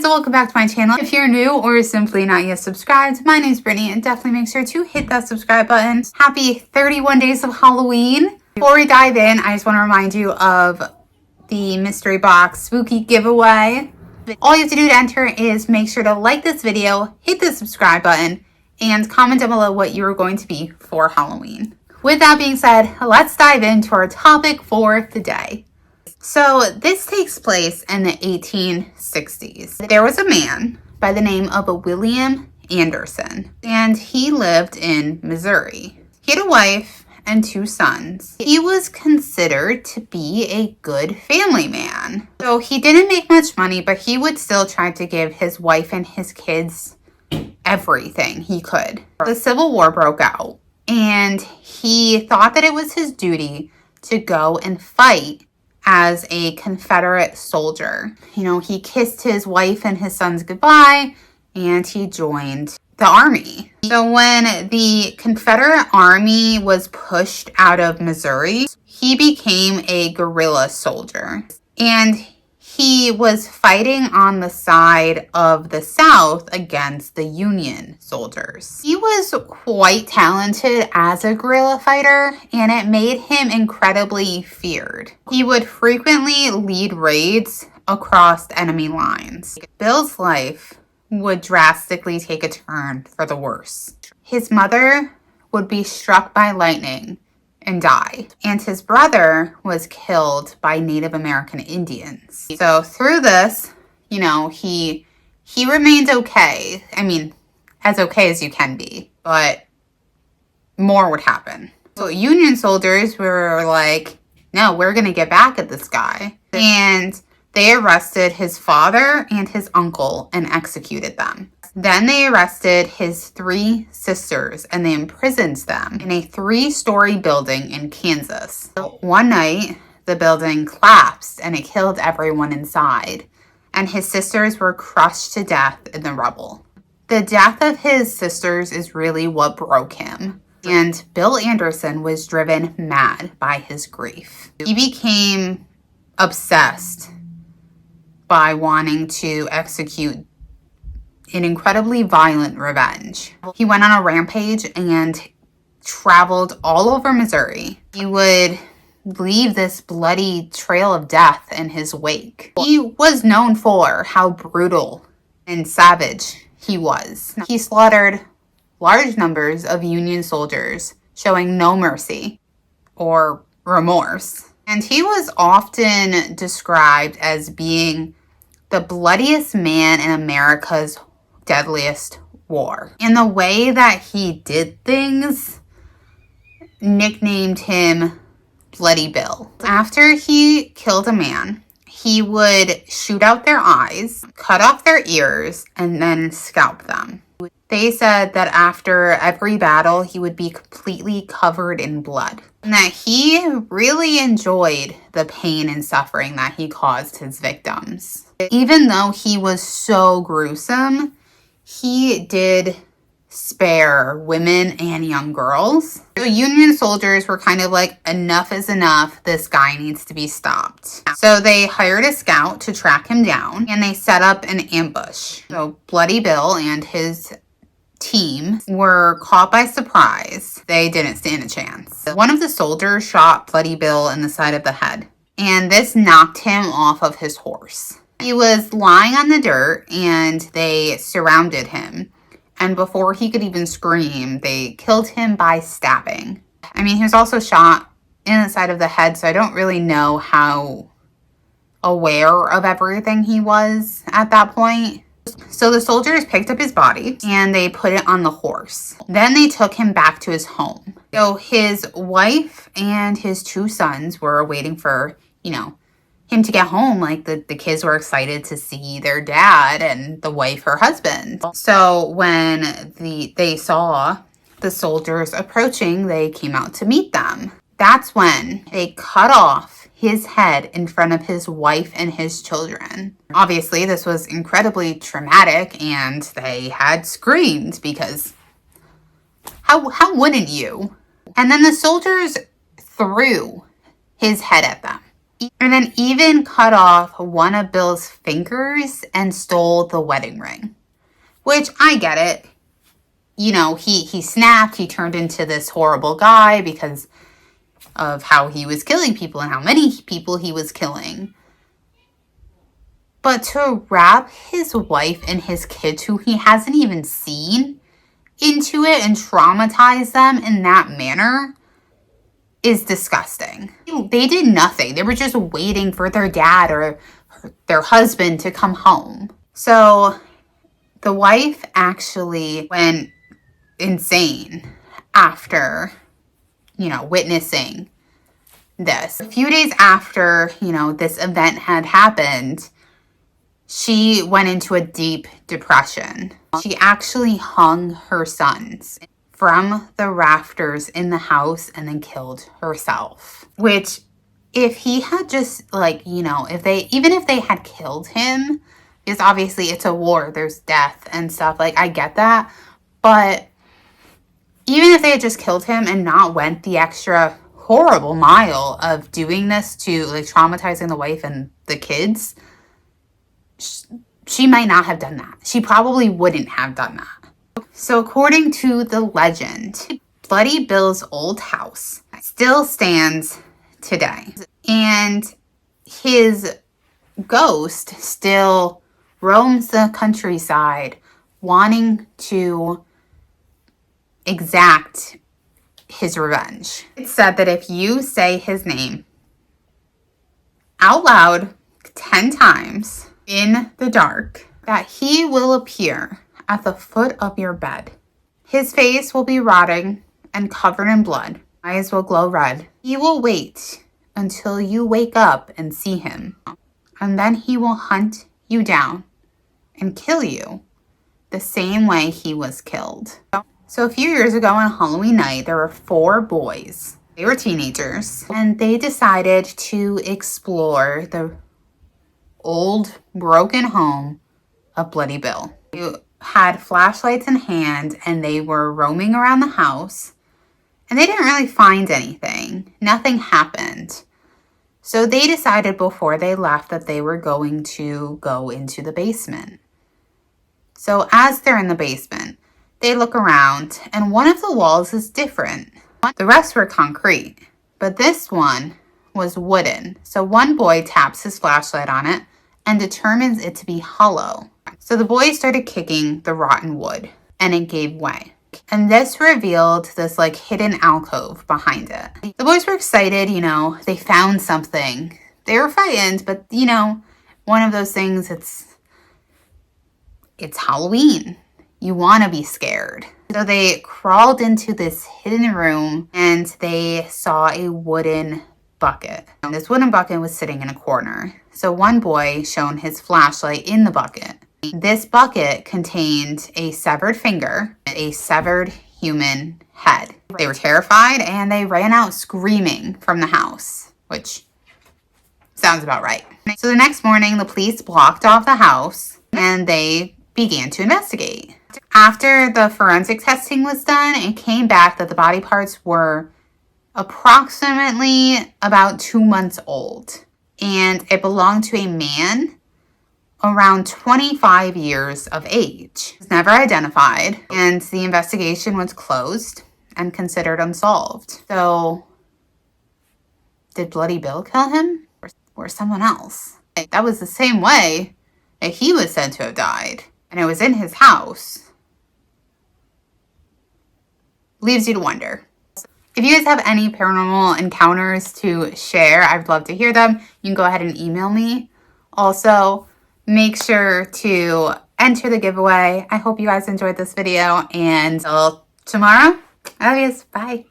guys, welcome back to my channel. If you're new or simply not yet subscribed, my name's Brittany and definitely make sure to hit that subscribe button. Happy 31 days of Halloween. Before we dive in, I just want to remind you of the mystery box spooky giveaway. All you have to do to enter is make sure to like this video, hit the subscribe button, and comment down below what you are going to be for Halloween. With that being said, let's dive into our topic for the day. So this takes place in the 1860s. There was a man by the name of William Anderson, and he lived in Missouri. He had a wife and 2 sons. He was considered to be a good family man. So he didn't make much money, but he would still try to give his wife and his kids everything he could. The Civil War broke out, and he thought that it was his duty to go and fight as a Confederate soldier. You know, he kissed his wife and his sons goodbye, and he joined the army. So when the Confederate army was pushed out of Missouri, he became a guerrilla soldier. And he was fighting on the side of the South against the Union soldiers. He was quite talented as a guerrilla fighter, and it made him incredibly feared. He would frequently lead raids across enemy lines. Bill's life would drastically take a turn for the worse. His mother would be struck by lightning and die. And his brother was killed by Native American Indians. So through this, you know, he remained okay. I mean, as okay as you can be, but more would happen. So Union soldiers were like, no, we're going to get back at this guy. And they arrested his father and his uncle and executed them. Then they arrested his 3 sisters and they imprisoned them in a 3-story building in Kansas. One night, the building collapsed and it killed everyone inside, and his sisters were crushed to death in the rubble. The death of his sisters is really what broke him, and Bill Anderson was driven mad by his grief. He became obsessed by wanting to execute an incredibly violent revenge. He went on a rampage and traveled all over Missouri. He would leave this bloody trail of death in his wake. He was known for how brutal and savage he was. He slaughtered large numbers of Union soldiers, showing no mercy or remorse. And he was often described as being the bloodiest man in America's deadliest war. And the way that he did things nicknamed him Bloody Bill. After he killed a man, he would shoot out their eyes, cut off their ears, and then scalp them. They said that after every battle, he would be completely covered in blood, and that he really enjoyed the pain and suffering that he caused his victims. Even though he was so gruesome, he did spare women and young girls. So Union soldiers were kind of like, enough is enough. This guy needs to be stopped. So they hired a scout to track him down, and they set up an ambush. So Bloody Bill and his team were caught by surprise. They didn't stand a chance. One of the soldiers shot Bloody Bill in the side of the head, and this knocked him off of his horse. He was lying on the dirt, and they surrounded him. And before he could even scream, they killed him by stabbing. I mean, he was also shot in the side of the head, so I don't really know how aware of everything he was at that point. So the soldiers picked up his body and they put it on the horse. Then they took him back to his home. So his wife and his 2 sons were waiting for, you know, him to get home. Like the kids were excited to see their dad, and the wife her husband. So when they saw the soldiers approaching, they came out to meet them. That's when they cut off his head in front of his wife and his children. Obviously, this was incredibly traumatic, and they had screamed because how wouldn't you? And then the soldiers threw his head at them. and then even cut off one of Bill's fingers and stole the wedding ring. Which, I get it. You know, he snapped, he turned into this horrible guy because of how he was killing people and how many people he was killing. But to wrap his wife and his kids, who he hasn't even seen, into it and traumatize them in that manner is disgusting. They did nothing. They were just waiting for their dad or their husband to come home. So the wife actually went insane after, you know, witnessing this. A few days after, you know, this event had happened, she went into a deep depression. She actually hung her sons from the rafters in the house and then killed herself. Which, if he had just, like, you know, even if they had killed him, because obviously it's a war, there's death and stuff, like, I get that. But even if they had just killed him and not went the extra horrible mile of doing this to, like, traumatizing the wife and the kids, she might not have done that. She probably wouldn't have done that. So according to the legend, Bloody Bill's old house still stands today. And his ghost still roams the countryside wanting to exact his revenge. It's said that if you say his name out loud 10 times in the dark, that he will appear at the foot of your bed. His face will be rotting and covered in blood. Eyes will glow red. He will wait until you wake up and see him. And then he will hunt you down and kill you the same way he was killed. So a few years ago on Halloween night, there were 4 boys. They were teenagers, and they decided to explore the old broken home of Bloody Bill. They had flashlights in hand and they were roaming around the house, and they didn't really find anything. Nothing happened. So they decided before they left that they were going to go into the basement. So as they're in the basement, they look around and one of the walls is different. The rest were concrete, but this one was wooden. So one boy taps his flashlight on it and determines it to be hollow. So the boy started kicking the rotten wood and it gave way. And this revealed this, like, hidden alcove behind it. The boys were excited, you know, they found something. They were frightened, but, you know, one of those things, it's Halloween. You want to be scared. So they crawled into this hidden room and they saw a wooden bucket. And this wooden bucket was sitting in a corner. So one boy shone his flashlight in the bucket. This bucket contained a severed finger, a severed human head. They were terrified and they ran out screaming from the house, which sounds about right. So the next morning, the police blocked off the house and they began to investigate. After the forensic testing was done, it came back that the body parts were approximately about 2 months old. And it belonged to a man around 25 years of age. He was never identified, and the investigation was closed and considered unsolved. So, did Bloody Bill kill him or someone else? That was the same way that he was said to have died, and it was in his house. Leaves you to wonder. If you guys have any paranormal encounters to share, I'd love to hear them. You can go ahead and email me. Also, make sure to enter the giveaway. I hope you guys enjoyed this video, and until tomorrow, I love you. Bye.